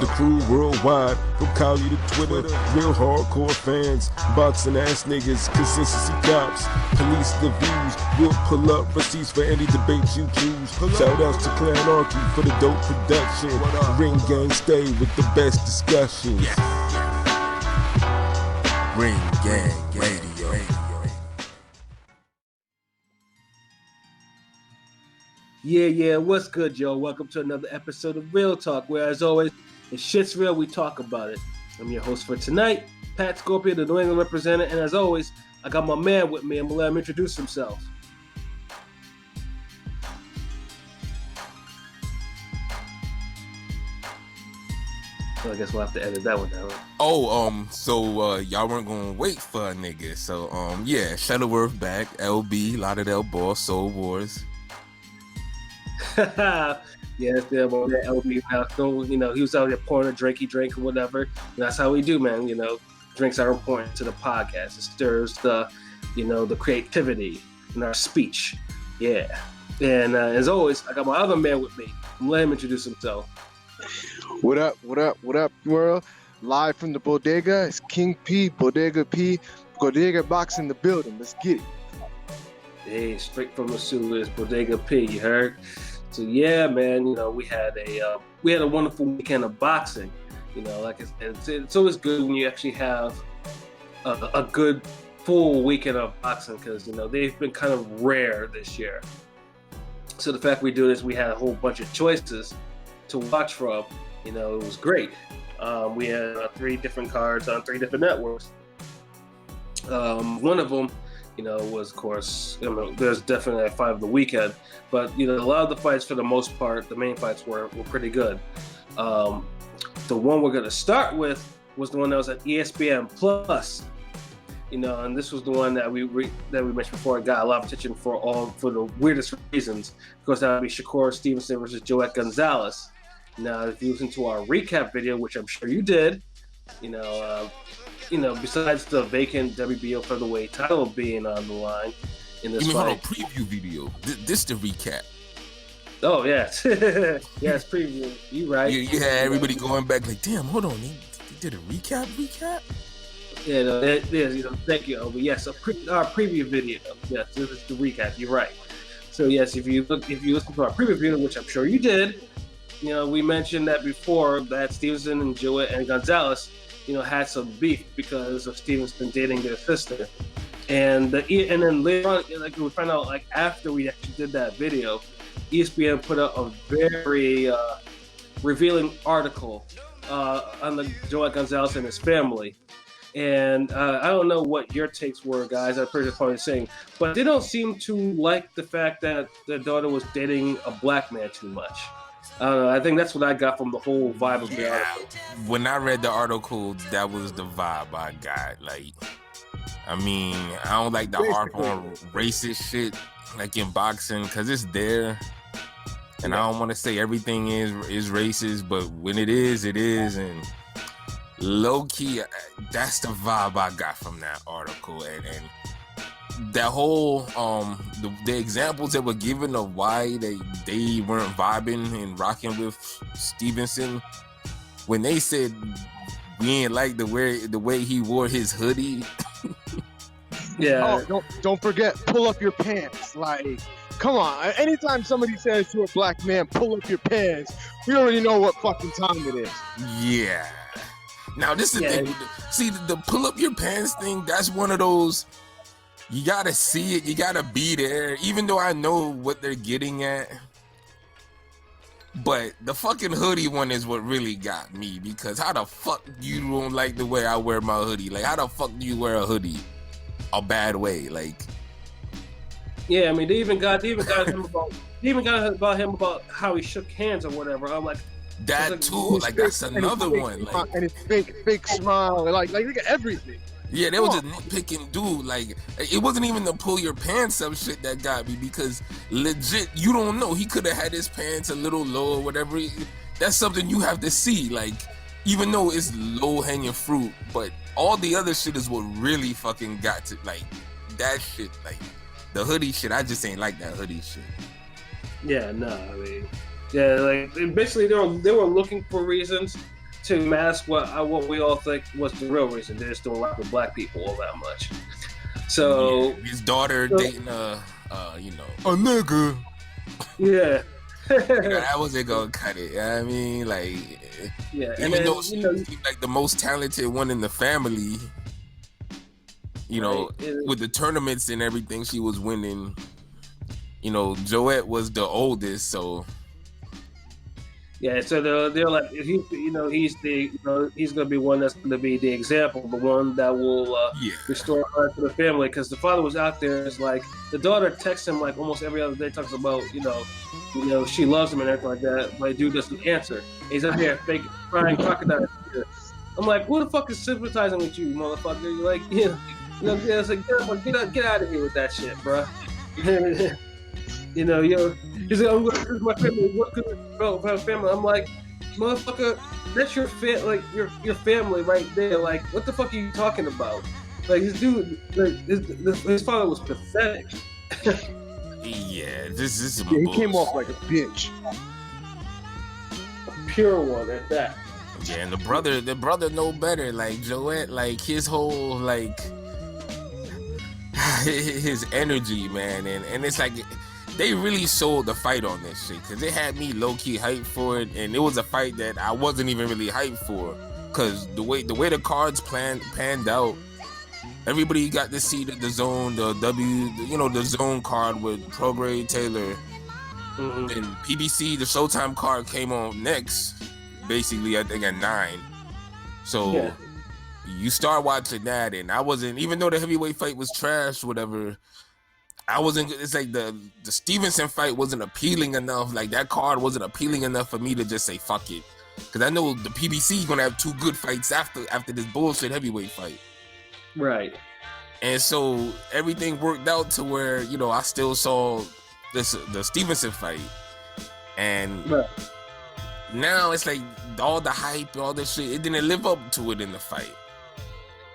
The crew worldwide, from Cali to Twitter, real hardcore fans, boxing ass niggas, consistency cops, police the views, we'll pull up receipts for any debate you choose. Shout outs to Clan Archie for the dope production. Ring Gang stay with the best discussions. Ring Gang Radio. Yeah, what's good, yo? Welcome to another episode of Real Talk, where, as always, if shit's real, we talk about it. I'm your host for tonight, Patscorpio, the New England representative, and as always, I got my man with me. I'm gonna let him introduce himself. So I guess we'll have to edit that one out. So y'all weren't gonna wait for a nigga. So yeah, Shutterworth back, LB, Lauderdale Boss, Soul Wars. Yeah, LB now. So, he was out there pouring a drink, he drank or whatever. And that's how we do, man. Drinks are important to the podcast. It stirs the, the creativity in our speech. Yeah. And as always, I got my other man with me. Let him introduce himself. What up, world? Live from the bodega. It's King P, Bodega Box in the building. Let's get it. Hey, straight from the sewer is Bodega P, you heard? So yeah, man, we had a wonderful weekend of boxing. Like it's always good when you actually have a good full weekend of boxing, because they've been kind of rare this year. So the fact we do this, we had a whole bunch of choices to watch from. It was great. We had 3 different cards on 3 different networks. One of them, was, of course, there's definitely a fight of the weekend, but a lot of the fights, for the most part, the main fights were pretty good. The one we're gonna start with was the one that was at ESPN Plus, and this was the one that we mentioned before. It got a lot of attention for the weirdest reasons. Of course, that would be Shakur Stevenson versus Joet Gonzalez. Now, if you listen to our recap video, which I'm sure you did, besides the vacant WBO featherweight title being on the line in this fight. A preview video. This the recap. Oh, yeah. Yeah, it's preview. You right. You had everybody going back like, damn, hold on. They did a recap? Yeah, no, it is. Thank you, Obi. Yes, our preview video. Yes, this is the recap. You're right. So, yes, if you listen to our preview video, which I'm sure you did, we mentioned that before, that Stevenson and Joet and Gonzalez had some beef because of Stevenson dating their sister. And then later on, we found out, after we actually did that video, ESPN put out a very revealing article on the Joet Gonzalez and his family. And I don't know what your takes were, guys. I'm pretty probably saying, but they don't seem to like the fact that their daughter was dating a black man too much. I don't know. I think that's what I got from the whole vibe of the article. When I read the article, that was the vibe I got. I don't like the harp on racist shit, like in boxing, because it's there. And I don't want to say everything is racist, but when it is, it is. And low-key, that's the vibe I got from that article. And that whole the examples that were given of why they weren't vibing and rocking with Stevenson, when they said we ain't like the way he wore his hoodie. Yeah. Oh, don't forget, pull up your pants. Come on. Anytime somebody says to a black man, pull up your pants, we already know what fucking time it is. Yeah. Now this is the thing. See, the pull up your pants thing, that's one of those. You gotta see it. You gotta be there. Even though I know what they're getting at. But the fucking hoodie one is what really got me. Because how the fuck you don't like the way I wear my hoodie? How the fuck do you wear a hoodie a bad way? Yeah, they even got him about about how he shook hands or whatever. I'm like, that too. That's another one. And his fake smile. Look at everything. Yeah, they were just nitpicking, dude. It wasn't even the pull your pants up shit that got me, because legit, you don't know. He could have had his pants a little low or whatever. That's something you have to see. Even though it's low hanging fruit, but all the other shit is what really fucking got to that shit. The hoodie shit, I just ain't like that hoodie shit. Yeah, no, basically they were looking for reasons to mask what we all think was the real reason. They just don't like with black people all that much. So his daughter dating a nigga. Yeah. That wasn't gonna cut it. You know what I mean, like, yeah. Even though she seemed like the most talented one in the family, with the tournaments and everything she was winning, Joet was the oldest, so. Yeah, so they're like, he's gonna be one that's gonna be the example, the one that will restore her to the family. Because the father was out there, it's like the daughter texts him like almost every other day, talks about she loves him and everything like that, but the dude doesn't answer. He's up here fake crying crocodile. I'm like, who the fuck is sympathizing with you, motherfucker? You're like, it's like get out of here with that shit, bro. He's like, I'm going to my family. What could my family? I'm like, motherfucker, that's your your family right there. Like, what the fuck are you talking about? Like, this dude, his father was pathetic. Yeah, this is he came off like a bitch. A pure one at that. Yeah, and the brother know better. Like Joet, like his whole like his energy, man, and it's like. They really sold the fight on this shit because it had me low-key hyped for it, and it was a fight that I wasn't even really hyped for because the way the cards panned out, everybody got to see the zone, the zone card with Prograis Taylor, and PBC, the Showtime card came on next, basically I think at 9. So you start watching that, and I wasn't, even though the heavyweight fight was trash, whatever. I wasn't. It's like the Stevenson fight wasn't appealing enough. Like that card wasn't appealing enough for me to just say fuck it, because I know the PBC is gonna have 2 good fights after this bullshit heavyweight fight. Right. And so everything worked out to where I still saw the Stevenson fight, and now it's like all the hype, all this shit. It didn't live up to it in the fight.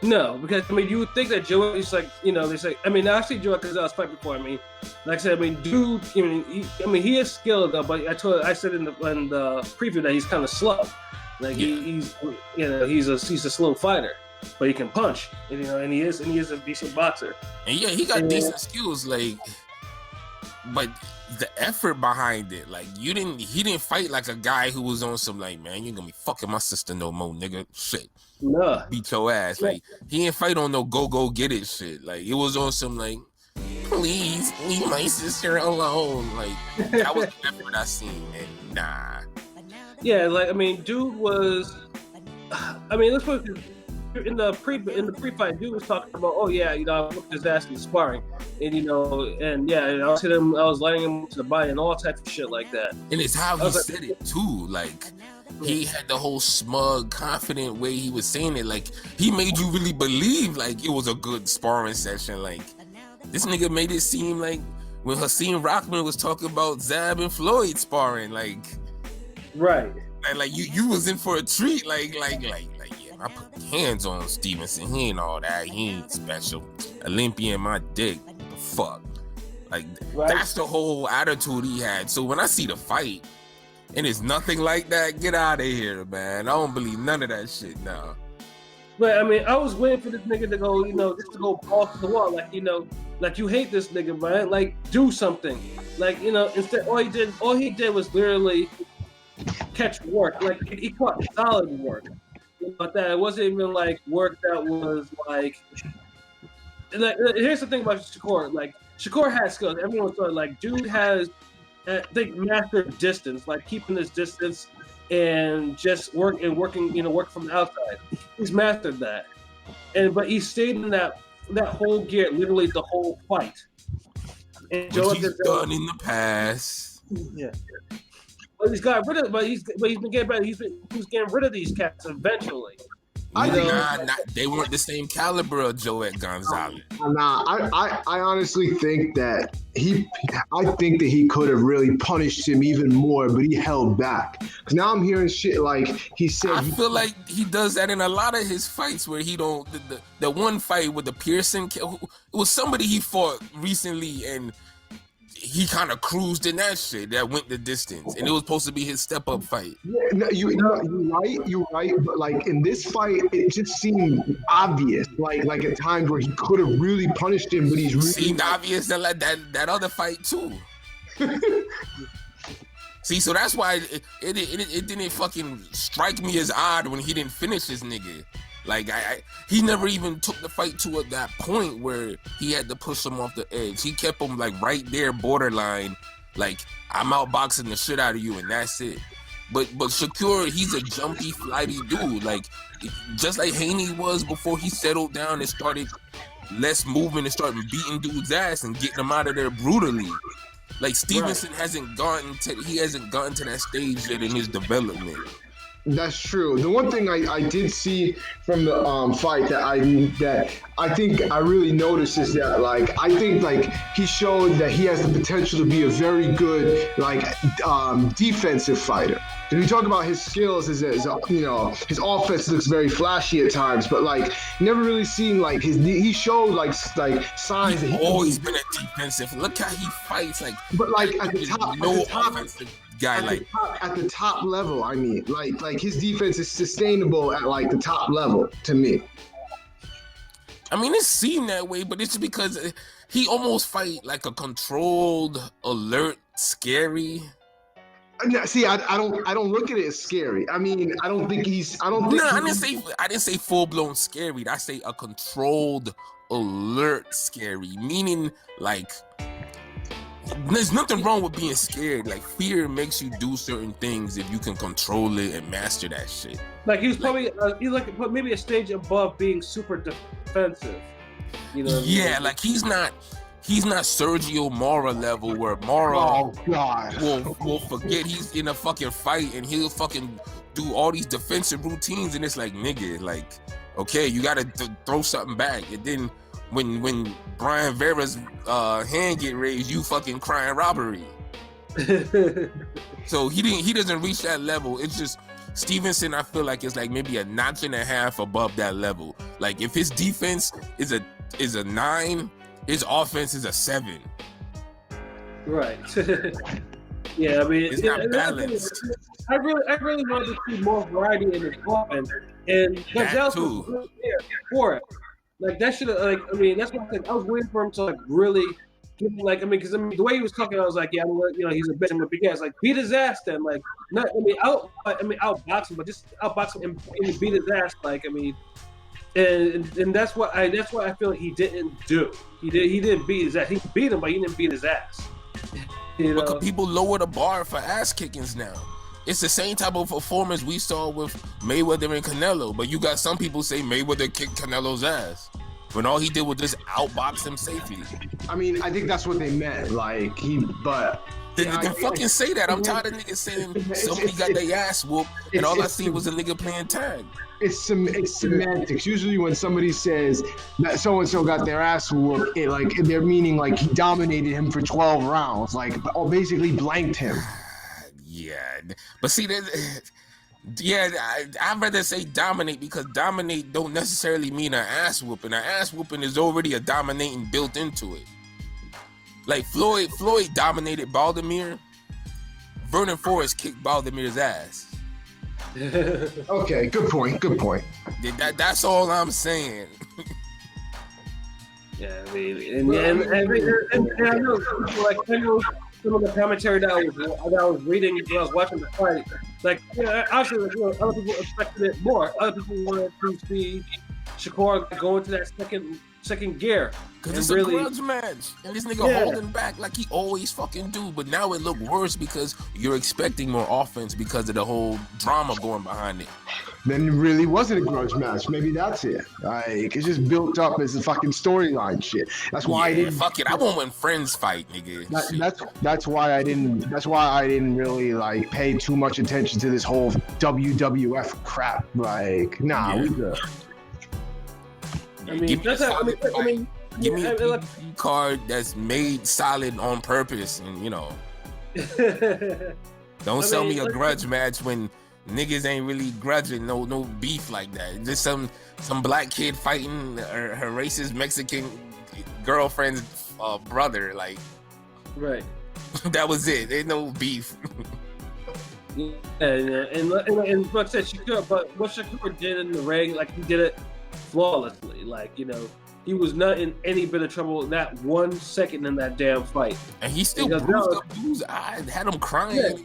No, because you would think that Joet is like, they say. I've seen Joet Gonzalez fight before. Like I said, dude. He is skilled, though. But I said in the preview that he's kind of slow. Like he's a slow fighter, but he can punch. And he is a decent boxer. And he got decent skills. Like, but the effort behind it, like he didn't fight like a guy who was on some like, man, you ain't gonna be fucking my sister no more, nigga. Shit. No. Beat your ass. Like he didn't fight on no go get it shit. Like it was on some like, please leave my sister alone. Like that was the effort I seen, and nah. Yeah, dude was. Let's put it in the pre-fight. Dude was talking about, I whooped his ass in sparring, and I was hitting him. I was lighting him to the body and all types of shit like that. And it's how he said it too. Like. He had the whole smug, confident way he was saying it. Like, he made you really believe, like, it was a good sparring session. Like, this nigga made it seem like when Hakeem Rockman was talking about Zab and Floyd sparring, like... Right. Like you was in for a treat. Like, yeah, I put hands on Stevenson. He ain't all that. He ain't special. Olympian, my dick. What the fuck? Like, that's the whole attitude he had. So when I see the fight, and it's nothing like that, get out of here, man. I don't believe none of that shit now. But I was waiting for this nigga to go, just to go balls to the wall. Like you hate this nigga, man. Like, do something. Like, instead, all he did was literally catch work. Like, he caught solid work. But that it wasn't even like work that was like. Here's the thing about Shakur. Like, Shakur has skills. Everyone thought, like, dude has. They mastered distance, like keeping this distance and just working, work from the outside. He's mastered that, but he stayed in that whole gear, literally the whole fight. And Which he's done in the past. Yeah, but he's got rid of. But he's been getting better. He was getting rid of these cats eventually. They weren't the same caliber of Joet Gonzalez. I honestly think that he could have really punished him even more, but he held back. Cause now I'm hearing shit like he said. I feel like he does that in a lot of his fights where he don't. The one fight with the Pearson, it was somebody he fought recently, and he kind of cruised in that shit that went the distance, and it was supposed to be his step up fight. Yeah, no, you're right. But like in this fight, it just seemed obvious. Like at times where he could have really punished him, but he's really Seemed obvious that like that other fight too. See, so that's why it didn't fucking strike me as odd when he didn't finish his nigga. Like he never even took the fight to at that point where he had to push him off the edge. He kept him like right there, borderline. Like, I'm outboxing the shit out of you, and that's it. But Shakur, he's a jumpy, flighty dude. Like, just like Haney was before he settled down and started less movement and started beating dudes' ass and getting them out of there brutally. Like, Stevenson hasn't gotten to that stage yet in his development. That's true. The one thing I did see from the fight that I think I really noticed is that I think he showed that he has the potential to be a very good defensive fighter. If you talk about his skills, his offense looks very flashy at times, but never really seen he showed signs that he's always been a defensive. Look how he fights but at the top, offensive guy at the top level. I mean, his defense is sustainable at the top level to me. I mean, it seemed that way, but it's because he almost fight like a controlled, alert, scary. See, I don't look at it as scary. I mean, I didn't say full blown scary. I say a controlled, alert, scary. Meaning there's nothing wrong with being scared. Fear makes you do certain things if you can control it and master that shit. He's probably maybe a stage above being super defensive. You know? Yeah, he's not Sergio Mora level where Mora will forget he's in a fucking fight and he'll fucking do all these defensive routines, and it's nigga, okay, you gotta throw something back, and then when Brian Vera's hand get raised, you fucking crying robbery. So he doesn't reach that level. It's just Stevenson, I feel is maybe a notch and a half above that level. If his defense is a 9, his offense is a 7. Right. Yeah, I mean, it's not balanced. I really wanted to see more variety in his offense, and Gonzalez was really there for it. That should have, that's what I was waiting for him to really give me, because the way he was talking, I was yeah, he's a bitch, I'm gonna be gas. Beat his ass then, outbox him, but just outbox him and beat his ass, and that's what I feel he didn't do. He didn't beat his ass. He beat him, but he didn't beat his ass. But people lower the bar for ass kickings now. It's the same type of performance we saw with Mayweather and Canelo, but you got some people say Mayweather kicked Canelo's ass when all he did was just outbox him safely. I mean, I think that's what they meant. Then fucking say that. I'm tired of niggas saying somebody got their ass whooped and all I seen was a nigga playing tag. It's semantics. Usually when somebody says that so-and-so got their ass whooped, they're meaning he dominated him for 12 rounds, or basically blanked him. Yeah, but see that. Yeah, I'd rather say dominate, because dominate don't necessarily mean an ass whooping. An ass whooping is already a dominating built into it. Floyd dominated Baldomir. Vernon Forrest kicked Baldomir's ass. Okay, good point. That's all I'm saying. Yeah, I mean, and I know some of the commentary that I was reading when I was watching the fight, obviously, other people expected it more. Other people wanted to see Shakur go into that second gear. Because it's a grudge match, and this nigga holding back like he always fucking do. But now it look worse because you're expecting more offense because of the whole drama going behind it. Then it really wasn't a grudge match. Maybe that's it. It's just built up as a fucking storyline shit. That's why I didn't. Fuck it. I want when friends fight, nigga. That's why I didn't. That's why I didn't really pay too much attention to this whole WWF crap. We good. I mean, give me a card that's made solid on purpose, and don't sell me a grudge match when niggas ain't really grudging, no beef like that. Just some black kid fighting her racist Mexican girlfriend's brother. Right. That was it. Ain't no beef. Yeah, and like I said, Shakur, but what Shakur did in the ring, like he did it flawlessly. Like, you know, he was not in any bit of trouble not 1 second in that damn fight. And he still Because bruised up dude's eye, had him crying. Yeah.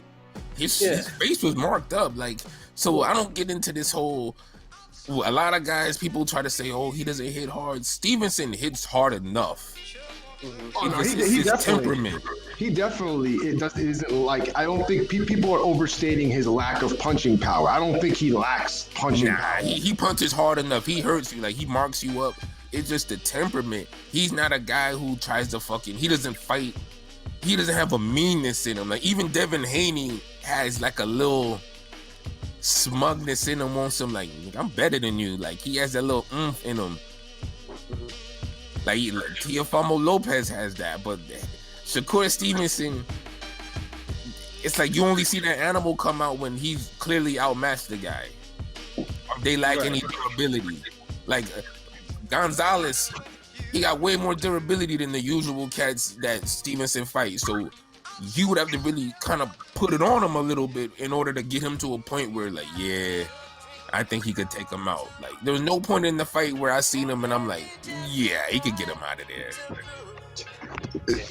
His face was marked up. Like, so I don't get into this whole. A lot of guys, people try to say, "Oh, he doesn't hit hard." Stevenson hits hard enough. Oh, no, It's he his definitely, temperament. he definitely, it isn't like, I don't think people are overstating his lack of punching power. I don't think he lacks punching Nah, power. he punches hard enough. He hurts you. Like, he marks you up. It's just the temperament. He's not a guy who tries to he doesn't fight. He doesn't have a meanness in him. Like, even Devin Haney has like a little smugness in him on some, like, I'm better than you. Like, he has that little oomph in him. Like Teofimo Lopez has that, but Shakur Stevenson, it's like you only see that animal come out when he's clearly outmatched the guy. They lack any durability. Like Gonzalez, he got way more durability than the usual cats that Stevenson fights. So you would have to really kind of put it on him a little bit in order to get him to a point where, like, yeah, I think he could take him out. Like, there was no point in the fight where I seen him and I'm like, yeah, he could get him out of there.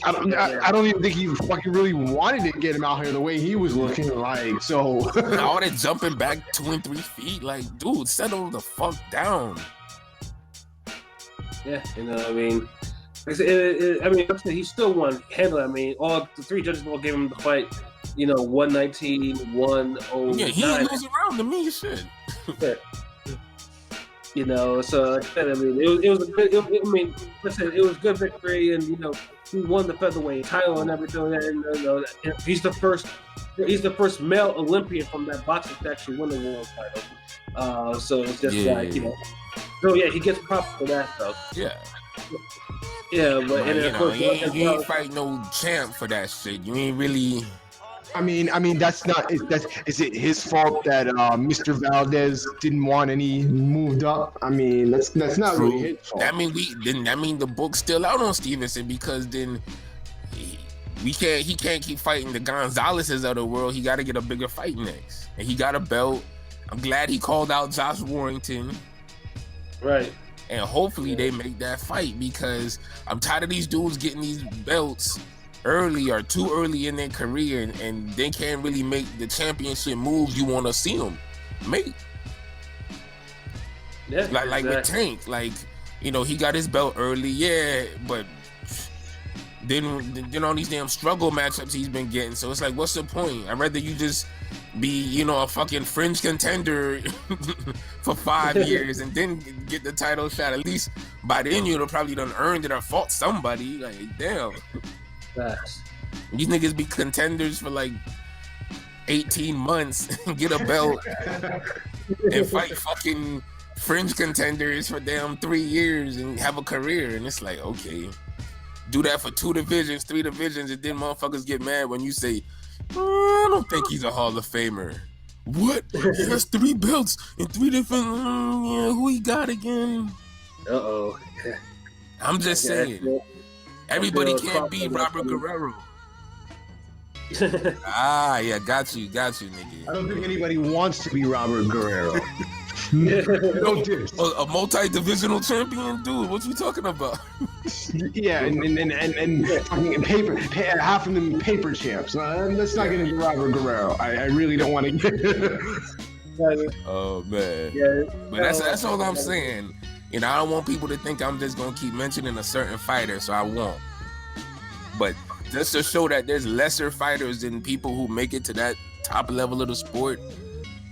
I don't even think he fucking really wanted to get him out here the way he was looking like. So all that jumping back 2 and 3 feet, like, dude, settle the fuck down. Yeah, you know, I mean, like he still won handily. I mean, all the 3 judges all gave him the fight. You know, 119, 109. Yeah, he didn't lose around to me, shit. You know, so like I said, I mean, it was a good. Listen, it was a good victory, and you know, he won the featherweight title and everything. And you know, he's the first male Olympian from that boxing to actually win the world title. So it's just like, you know, so yeah, he gets props for that though. Yeah. Yeah, but Like, you know, you ain't fight no champ for that shit. You ain't really. I mean, that's not. Is it his fault that Mr. Valdez didn't want any moved up? I mean, that's not really his fault. That mean the book's still out on Stevenson, because then he can't keep fighting the Gonzalez's of the world. He got to get a bigger fight next, and he got a belt. I'm glad he called out Josh Warrington. Right. And hopefully they make that fight, because I'm tired of these dudes getting these belts early or too early in their career, and they can't really make the championship moves you want to see them make. Yeah, like with Tank, like, you know, he got his belt early, yeah, but then all these damn struggle matchups he's been getting. So it's like, what's the point? I'd rather you just be, you know, a fucking fringe contender for 5 years and then get the title shot. At least by then you'd have probably done earned it or fought somebody. Like, damn. These niggas be contenders for like 18 months and get a belt and fight fucking fringe contenders for damn 3 years and have a career. And it's like, okay, do that for 2 divisions, 3 divisions, and then motherfuckers get mad when you say, I don't think he's a Hall of Famer. What? He has 3 belts and 3 different. Yeah, who he got again? I'm just saying. Everybody can't beat Robert Guerrero. Yeah, got you, nigga. I don't think anybody wants to be Robert Guerrero. No diss. A multi-divisional champion, dude. What you talking about? Yeah, and fucking half of them paper champs. Let's not get into Robert Guerrero. I really don't want to get. Oh man. Yeah, but that's all I'm saying. You know, I don't want people to think I'm just gonna keep mentioning a certain fighter, so I won't. But just to show that there's lesser fighters than people who make it to that top level of the sport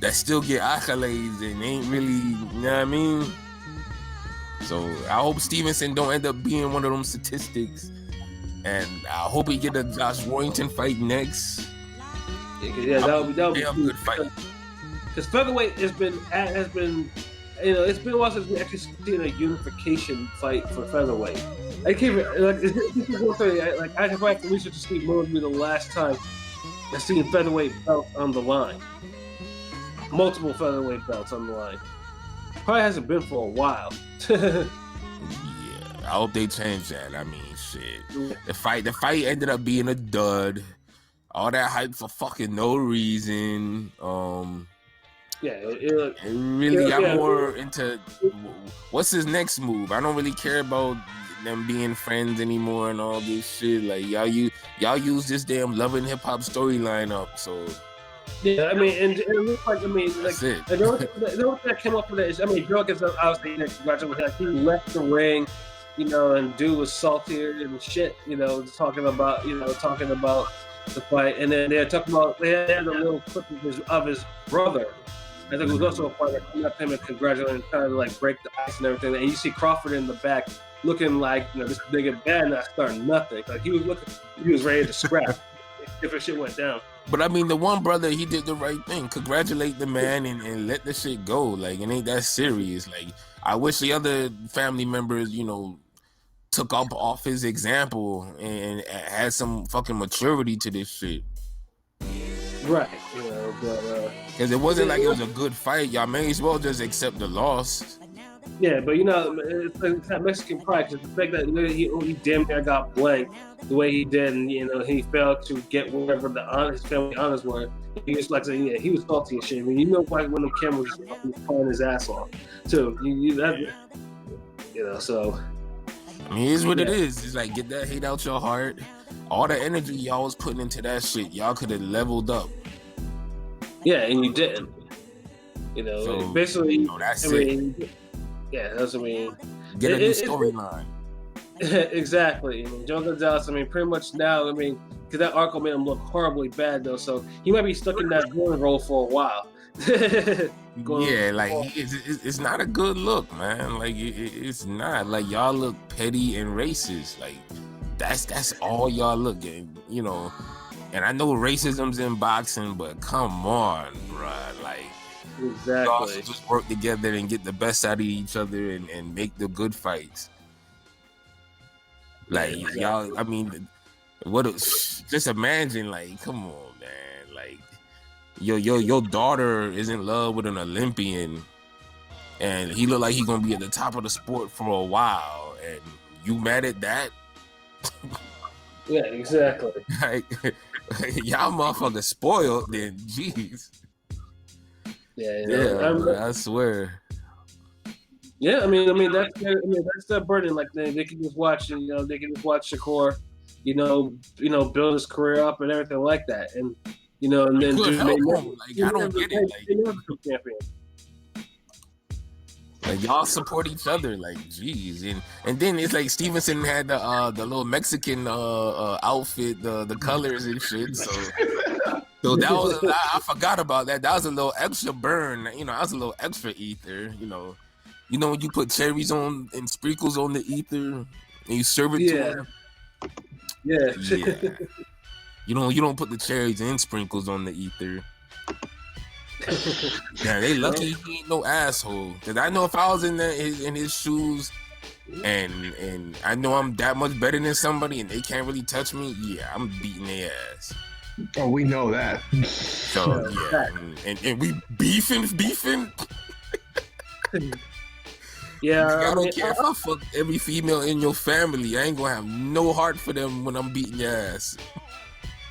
that still get accolades and ain't really, you know what I mean? So I hope Stevenson don't end up being one of them statistics, and I hope he get a Josh Warrington fight next. Yeah, that'll be a good fight. Because featherweight has been, you know, it's been a while since we actually seen a unification fight for featherweight. I can't like I have to research to see what would be the last time I've seen featherweight belts on the line. Multiple featherweight belts on the line. Probably hasn't been for a while. Yeah, I hope they change that. I mean, shit. The fight ended up being a dud. All that hype for fucking no reason. I'm more into what's his next move. I don't really care about them being friends anymore and all this shit. Like y'all use this damn Love and Hip Hop storyline up. So yeah, I mean, and it looks like that's it. The one that came up with it is, I mean, Joet Gonzalez obviously congratulations. Like, he left the ring, and dude was saltier and shit. Talking about the fight, and then they had a little clip of his brother. I think it was also a part that came up him and congratulating him, kind of like break the ice and everything. And you see Crawford in the back looking like this big and bad, not starting nothing. Like he was ready to scrap if the shit went down. But I mean, the one brother, he did the right thing. Congratulate the man and let the shit go. Like it ain't that serious. Like I wish the other family members, took up off his example and had some fucking maturity to this shit. Right, because it wasn't like it was a good fight. Y'all may as well just accept the loss. Yeah, but it's that Mexican pride, because the fact that he damn near got blanked the way he did, and he failed to get whatever his family honors were. He was like saying, he was salty and shit. I mean, why when the camera was pulling his ass off too. So. I mean, it's what it is. It's like, get that hate out your heart. All the energy y'all was putting into that shit, y'all could have leveled up. Yeah, and you didn't. So, basically, that's it. Yeah, that's what I mean. Get a new storyline. Exactly. Joet Gonzalez, pretty much now, because that article made him look horribly bad, though, so he might be stuck in that villain role for a while. Yeah, like it's not a good look, man. Like it's not. Like y'all look petty and racist. Like that's all y'all look at, And I know racism's in boxing, but come on, bruh. Like exactly. Y'all should just work together and get the best out of each other and make the good fights. Like exactly. Y'all, just imagine, like, come on, man. Like your daughter is in love with an Olympian and he look like he gonna be at the top of the sport for a while, and you mad at that? Yeah, exactly. Like, y'all motherfuckers spoiled then, jeez. Yeah, I swear. Yeah, that's their burden. Like they can just watch, they can just watch Shakur, build his career up and everything like that, and and then I don't get it. Like y'all support each other, like geez, and then it's like Stevenson had the little Mexican outfit, the colors and shit. So that was I forgot about that. That was a little extra burn, that was a little extra ether, when you put cherries on and sprinkles on the ether and you serve it to them. Yeah. You don't put the cherries and sprinkles on the ether. Yeah, they lucky he ain't no asshole. Cause I know if I was in his shoes, and I know I'm that much better than somebody, and they can't really touch me. Yeah, I'm beating their ass. Oh, we know that. So yeah, and we beefing. Yeah, I don't care if I fuck every female in your family. I ain't gonna have no heart for them when I'm beating your ass.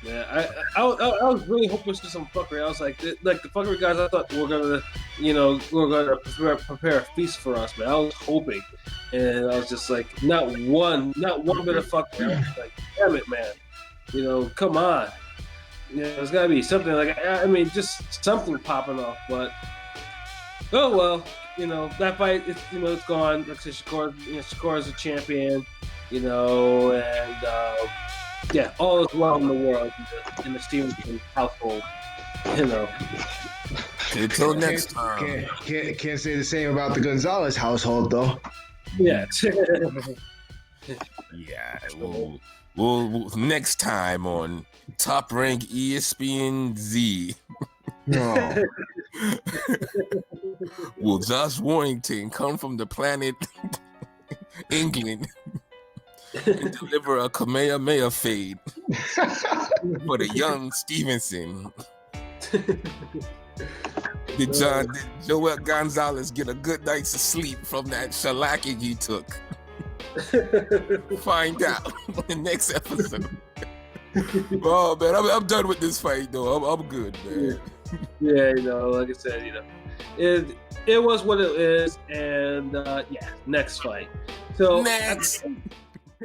Yeah, I was really hoping for some fuckery. I was like the fuckery guys, I thought were gonna prepare a feast for us, man. I was hoping, and I was just like, not one bit of fuckery. I was like, damn it, man. Come on. There's gotta be something just something popping off. But oh well, that fight, it's gone. Like I said, Shakur is a champion, and. Yeah, all is well in the world in the Stevenson household. Until next time. Can't say the same about the Gonzalez household, though. Yeah. Yeah. We'll next time on Top Rank ESPN Z. No. Will Josh Warrington come from the planet England and deliver a Kamehameha fade for the young Stevenson? Did Joet Gonzalez get a good night's sleep from that shellacking he took? Find out in the next episode. Oh man, I'm done with this fight though. I'm good, man. Yeah, like I said, it was what it is, and yeah, next fight. So next.